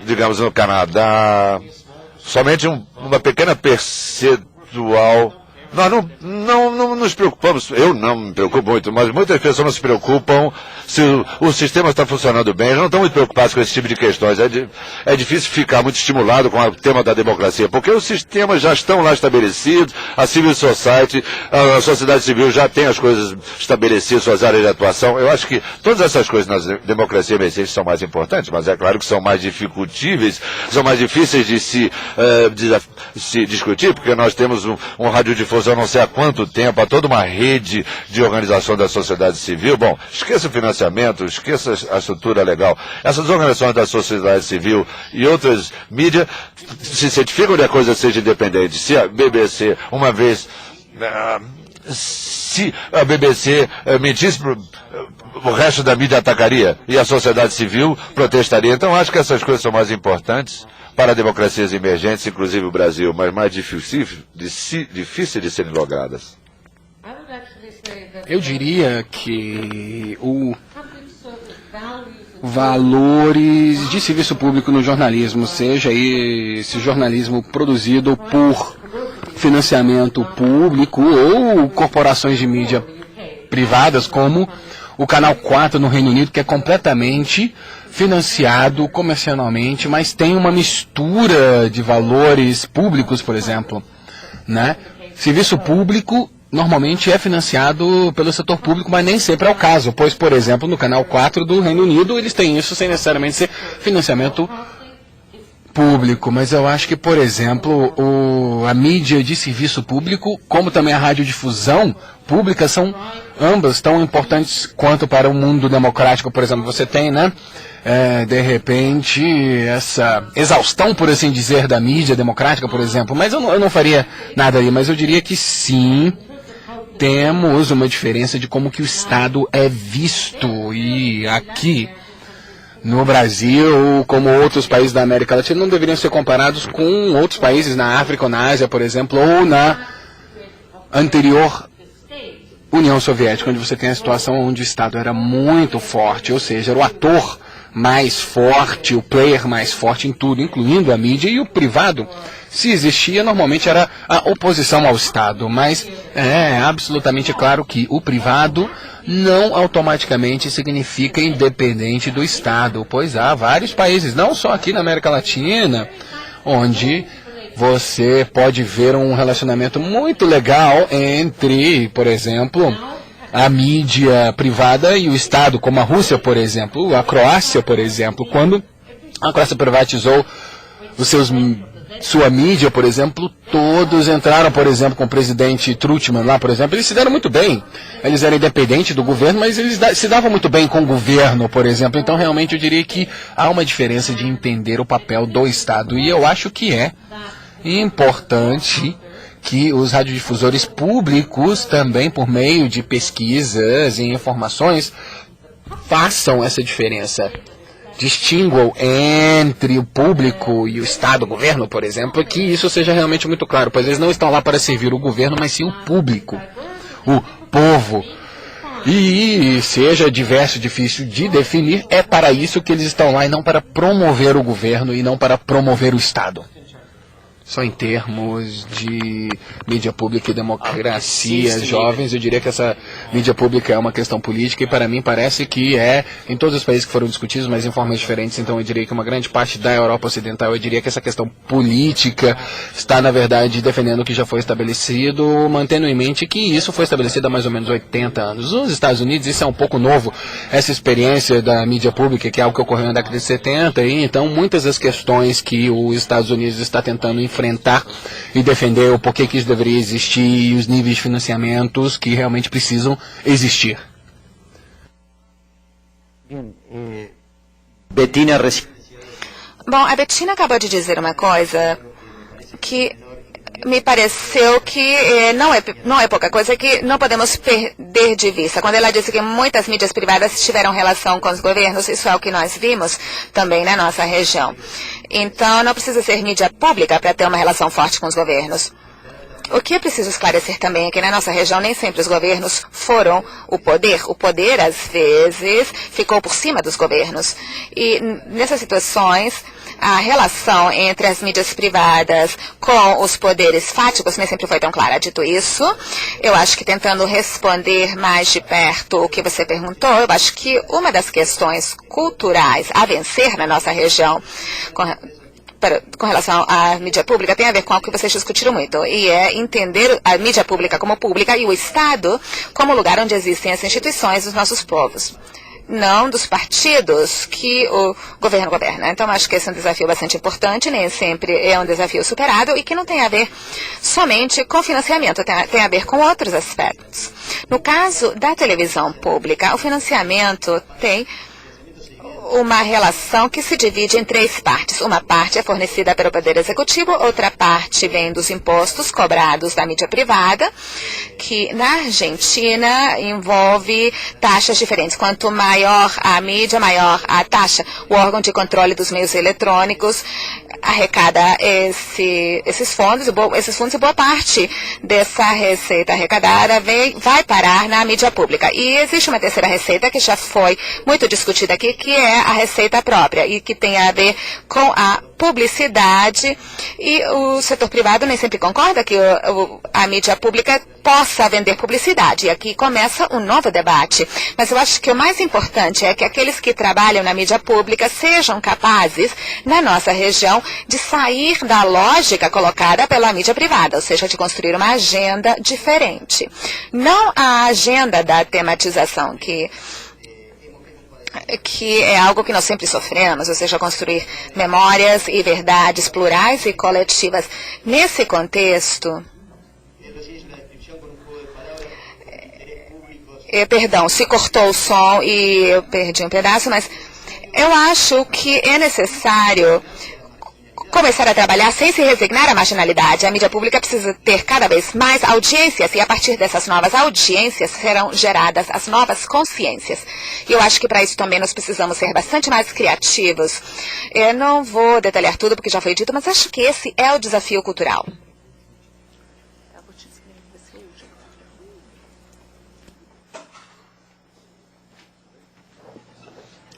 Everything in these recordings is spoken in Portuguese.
digamos, no Canadá, somente uma pequena percentual. Nós não nos preocupamos, eu não me preocupo muito, mas muitas pessoas não se preocupam se o sistema está funcionando bem, eles não estão muito preocupados com esse tipo de questões. É difícil ficar muito estimulado com o tema da democracia, porque os sistemas já estão lá estabelecidos, a civil society, a sociedade civil já tem as coisas estabelecidas, suas áreas de atuação. Eu acho que todas essas coisas na democracia emergente são mais importantes, mas é claro que são mais dificultíveis, são mais difíceis de se discutir, porque nós temos um radiodifusão eu não sei há quanto tempo, há toda uma rede de organização da sociedade civil. Bom, esqueça o financiamento, esqueça a estrutura legal. Essas organizações da sociedade civil e outras mídias se certificam de a coisa seja independente. Se a BBC, uma vez, se a BBC mentisse, o resto da mídia atacaria e a sociedade civil protestaria. Então, acho que essas coisas são mais importantes para democracias emergentes, inclusive o Brasil, mas mais difíceis de serem logradas. Eu diria que valores de serviço público no jornalismo, seja esse jornalismo produzido por financiamento público ou corporações de mídia privadas, como o Canal 4 no Reino Unido, que é completamente financiado comercialmente, mas tem uma mistura de valores públicos, por exemplo, né? Serviço público normalmente é financiado pelo setor público, mas nem sempre é o caso, pois, por exemplo, no Canal 4 do Reino Unido, eles têm isso sem necessariamente ser financiamento público, mas eu acho que, por exemplo, a mídia de serviço público, como também a radiodifusão pública, são ambas tão importantes quanto para o mundo democrático. Por exemplo, você tem, né, de repente, essa exaustão, por assim dizer, da mídia democrática, por exemplo, mas eu não faria nada aí, mas eu diria que sim, temos uma diferença de como que o Estado é visto, e aqui no Brasil, como outros países da América Latina, não deveriam ser comparados com outros países na África ou na Ásia, por exemplo, ou na anterior União Soviética, onde você tem a situação onde o Estado era muito forte, ou seja, era o ator mais forte, o player mais forte em tudo, incluindo a mídia, e o privado, se existia, normalmente era a oposição ao Estado, mas é absolutamente claro que o privado não automaticamente significa independente do Estado, pois há vários países, não só aqui na América Latina, onde você pode ver um relacionamento muito legal entre, por exemplo, a mídia privada e o Estado, como a Rússia, por exemplo, a Croácia, por exemplo. Quando a Croácia privatizou sua mídia, por exemplo, todos entraram, por exemplo, com o presidente Trutman lá, por exemplo, eles se deram muito bem. Eles eram independentes do governo, mas eles se davam muito bem com o governo, por exemplo. Então, realmente, eu diria que há uma diferença de entender o papel do Estado. E eu acho que é importante que os radiodifusores públicos também, por meio de pesquisas e informações, façam essa diferença. Distinguam entre o público e o Estado, o governo, por exemplo, que isso seja realmente muito claro, pois eles não estão lá para servir o governo, mas sim o público, o povo. E seja diverso, difícil de definir, é para isso que eles estão lá e não para promover o governo e não para promover o Estado. Só em termos de mídia pública e democracia jovens, eu diria que essa mídia pública é uma questão política e para mim parece que é em todos os países que foram discutidos, mas em formas diferentes. Então eu diria que uma grande parte da Europa Ocidental, eu diria que essa questão política está na verdade defendendo o que já foi estabelecido, mantendo em mente que isso foi estabelecido há mais ou menos 80 anos. Nos Estados Unidos isso é um pouco novo, essa experiência da mídia pública, que é algo que ocorreu na década de 70, e então muitas das questões que os Estados Unidos está tentando enfrentar e defender o porquê que isso deveria existir e os níveis de financiamentos que realmente precisam existir. Bettina. Bom, a Bettina acabou de dizer uma coisa que me pareceu que não é pouca coisa, que não podemos perder de vista. Quando ela disse que muitas mídias privadas tiveram relação com os governos, isso é o que nós vimos também na nossa região. Então, não precisa ser mídia pública para ter uma relação forte com os governos. O que é preciso esclarecer também é que na nossa região nem sempre os governos foram o poder. O poder, às vezes, ficou por cima dos governos. E nessas situações, a relação entre as mídias privadas com os poderes fáticos nem sempre foi tão clara. Dito isso, eu acho que tentando responder mais de perto o que você perguntou, eu acho que uma das questões culturais a vencer na nossa região com relação à mídia pública tem a ver com algo que vocês discutiram muito, e é entender a mídia pública como pública e o Estado como lugar onde existem as instituições dos nossos povos, não dos partidos que o governo governa. Então, acho que esse é um desafio bastante importante, nem sempre é um desafio superado e que não tem a ver somente com financiamento, tem a ver com outros aspectos. No caso da televisão pública, o financiamento tem uma relação que se divide em 3 partes. Uma parte é fornecida pelo Poder Executivo, outra parte vem dos impostos cobrados da mídia privada, que na Argentina envolve taxas diferentes. Quanto maior a mídia, maior a taxa. O órgão de controle dos meios eletrônicos arrecada esses fundos e boa parte dessa receita arrecadada vai parar na mídia pública. E existe uma terceira receita que já foi muito discutida aqui, que é a receita própria e que tem a ver com a publicidade, e o setor privado nem sempre concorda que a mídia pública possa vender publicidade. E aqui começa um novo debate. Mas eu acho que o mais importante é que aqueles que trabalham na mídia pública sejam capazes, na nossa região, de sair da lógica colocada pela mídia privada, ou seja, de construir uma agenda diferente. Não a agenda da tematização, que é algo que nós sempre sofremos, ou seja, construir memórias e verdades plurais e coletivas. Nesse contexto, perdão, se cortou o som e eu perdi um pedaço, mas eu acho que é necessário começar a trabalhar sem se resignar à marginalidade. A mídia pública precisa ter cada vez mais audiências, e a partir dessas novas audiências serão geradas as novas consciências. E eu acho que para isso também nós precisamos ser bastante mais criativos. Eu não vou detalhar tudo porque já foi dito, mas acho que esse é o desafio cultural.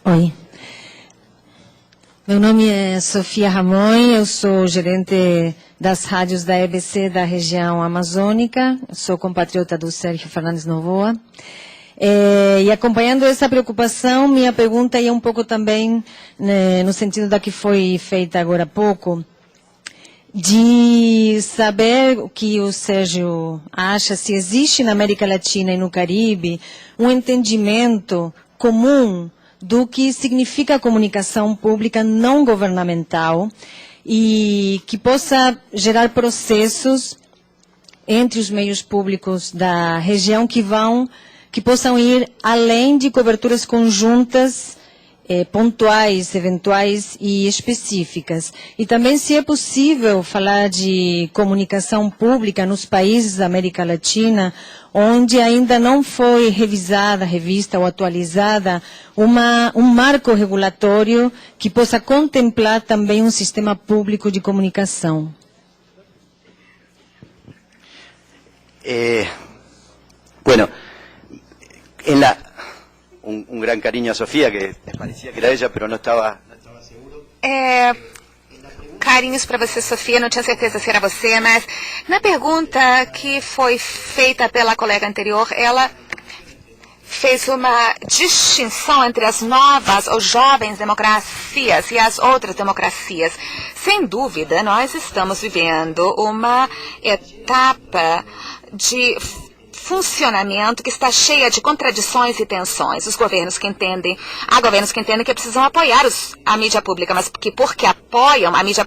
Oi. Meu nome é Sofia Ramon, eu sou gerente das rádios da EBC da região amazônica, sou compatriota do Sérgio Fernandes Novoa. E acompanhando essa preocupação, minha pergunta é um pouco também no sentido da que foi feita agora há pouco, de saber o que o Sérgio acha, se existe na América Latina e no Caribe um entendimento comum do que significa a comunicação pública não governamental e que possa gerar processos entre os meios públicos da região que possam ir além de coberturas conjuntas, pontuais, eventuais e específicas. E também se é possível falar de comunicação pública nos países da América Latina, onde ainda não foi revista ou atualizada um marco regulatório que possa contemplar também um sistema público de comunicação. Bueno, un gran cariño a Sofía, que parecía que era ella, pero no estaba seguro. Carinhos para você, Sofia, não tinha certeza se era você, mas na pergunta que foi feita pela colega anterior, ela fez uma distinção entre as novas ou jovens democracias e as outras democracias. Sem dúvida, nós estamos vivendo uma etapa de funcionamento que está cheia de contradições e tensões. Há governos que entendem que precisam apoiar a mídia pública, mas que porque apoiam a mídia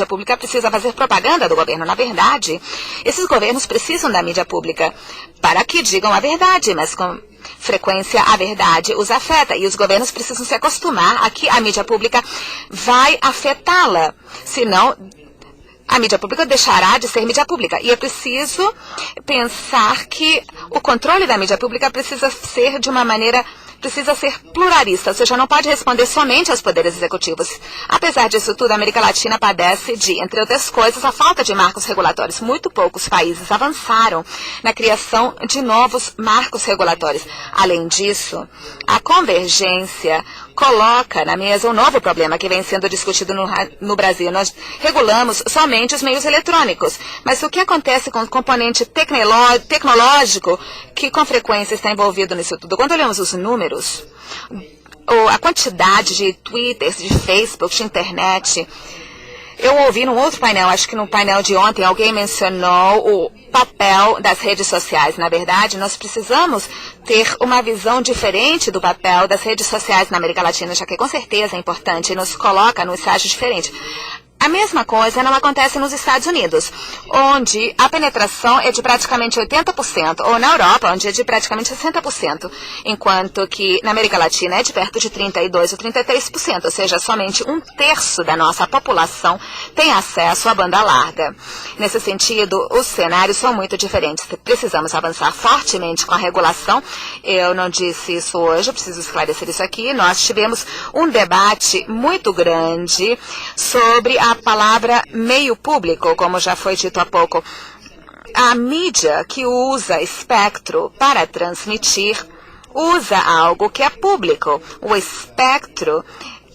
pública precisa fazer propaganda do governo. Na verdade, esses governos precisam da mídia pública para que digam a verdade, mas com frequência a verdade os afeta, e os governos precisam se acostumar a que a mídia pública vai afetá-la, senão a mídia pública deixará de ser mídia pública. E é preciso pensar que o controle da mídia pública precisa ser de uma maneira precisa ser pluralista, ou seja, não pode responder somente aos poderes executivos. Apesar disso tudo, a América Latina padece de, entre outras coisas, a falta de marcos regulatórios. Muito poucos países avançaram na criação de novos marcos regulatórios. Além disso, a convergência coloca na mesa um novo problema que vem sendo discutido no Brasil. Nós regulamos somente os meios eletrônicos, mas o que acontece com o componente tecnológico que com frequência está envolvido nisso tudo? Quando olhamos os números, a quantidade de Twitters, de Facebook, de internet, eu ouvi num outro painel, acho que no painel de ontem, alguém mencionou o papel das redes sociais. Na verdade, nós precisamos ter uma visão diferente do papel das redes sociais na América Latina, já que com certeza é importante e nos coloca num estágio diferente. A mesma coisa não acontece nos Estados Unidos, onde a penetração é de praticamente 80%, ou na Europa, onde é de praticamente 60%, enquanto que na América Latina é de perto de 32% ou 33%, ou seja, somente 1/3 da nossa população tem acesso à banda larga. Nesse sentido, os cenários são muito diferentes. Precisamos avançar fortemente com a regulação. Eu não disse isso hoje, eu preciso esclarecer isso aqui. Nós tivemos um debate muito grande sobre a palavra meio público, como já foi dito há pouco. A mídia que usa espectro para transmitir usa algo que é público. O espectro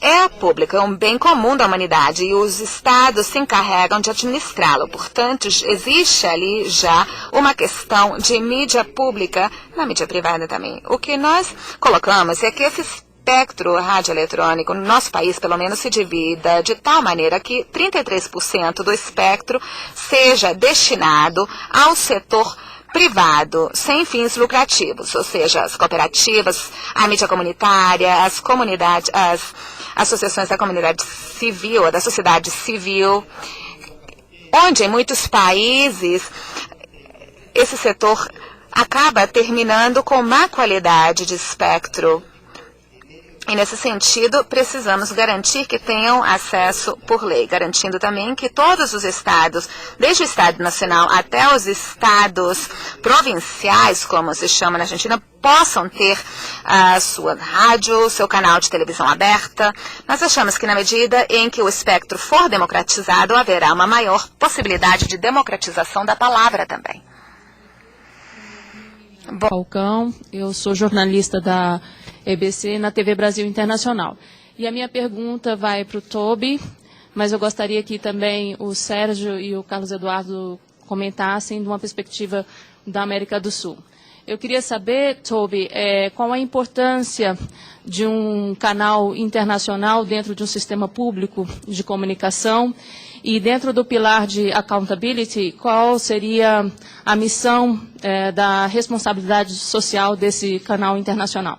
é público, é um bem comum da humanidade e os estados se encarregam de administrá-lo. Portanto, existe ali já uma questão de mídia pública na mídia privada também. O que nós colocamos é que esse espectro radioeletrônico no nosso país, pelo menos, se divida de tal maneira que 33% do espectro seja destinado ao setor privado, sem fins lucrativos, ou seja, as cooperativas, a mídia comunitária, as comunidades, as associações da comunidade civil, da sociedade civil, onde em muitos países esse setor acaba terminando com má qualidade de espectro. E, nesse sentido, precisamos garantir que tenham acesso por lei, garantindo também que todos os estados, desde o Estado Nacional até os estados provinciais, como se chama na Argentina, possam ter a sua rádio, seu canal de televisão aberta. Nós achamos que, na medida em que o espectro for democratizado, haverá uma maior possibilidade de democratização da palavra também. Falcão, eu sou jornalista da EBC na TV Brasil Internacional. E a minha pergunta vai para o Toby, mas eu gostaria que também o Sérgio e o Carlos Eduardo comentassem de uma perspectiva da América do Sul. Eu queria saber, Toby, qual a importância de um canal internacional dentro de um sistema público de comunicação e dentro do pilar de accountability, qual seria a missão da responsabilidade social desse canal internacional?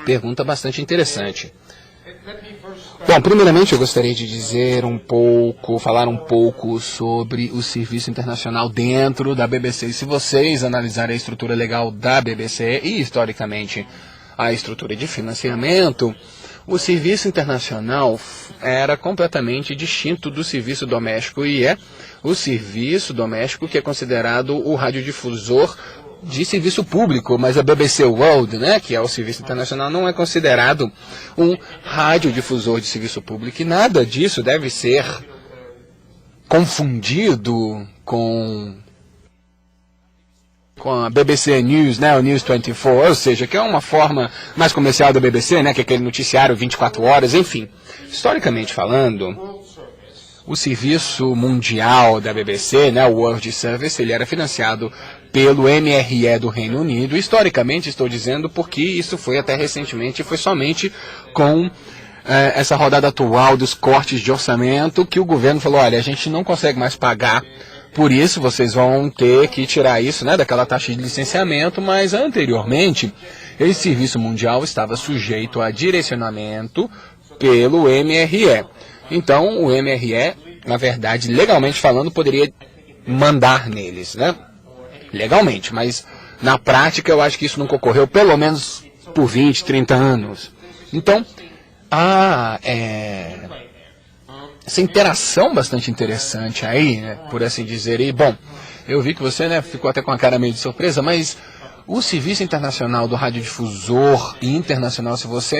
Pergunta bastante interessante. Bom, primeiramente eu gostaria de falar um pouco sobre o serviço internacional dentro da BBC. E se vocês analisarem a estrutura legal da BBC e, historicamente, a estrutura de financiamento, o serviço internacional era completamente distinto do serviço doméstico e é o serviço doméstico que é considerado o radiodifusor de serviço público, mas a BBC World, né, que é o serviço internacional, não é considerado um radiodifusor de serviço público e nada disso deve ser confundido com a BBC News, né, o News 24, ou seja, que é uma forma mais comercial da BBC, né, que é aquele noticiário 24 horas, enfim. Historicamente falando, o serviço mundial da BBC, né, o World Service, ele era financiado pelo MRE do Reino Unido. Historicamente, estou dizendo porque isso foi até recentemente, foi somente com essa rodada atual dos cortes de orçamento que o governo falou, olha, a gente não consegue mais pagar, por isso vocês vão ter que tirar isso, né, daquela taxa de licenciamento, mas anteriormente esse serviço mundial estava sujeito a direcionamento pelo MRE. Então, o MRE, na verdade, legalmente falando, poderia mandar neles, né? Legalmente, mas na prática eu acho que isso nunca ocorreu, pelo menos por 20, 30 anos. Então, a essa interação bastante interessante aí, né, por assim dizer. E, bom, eu vi que você, né, ficou até com a cara meio de surpresa, mas o Serviço Internacional do Radiodifusor Internacional, se você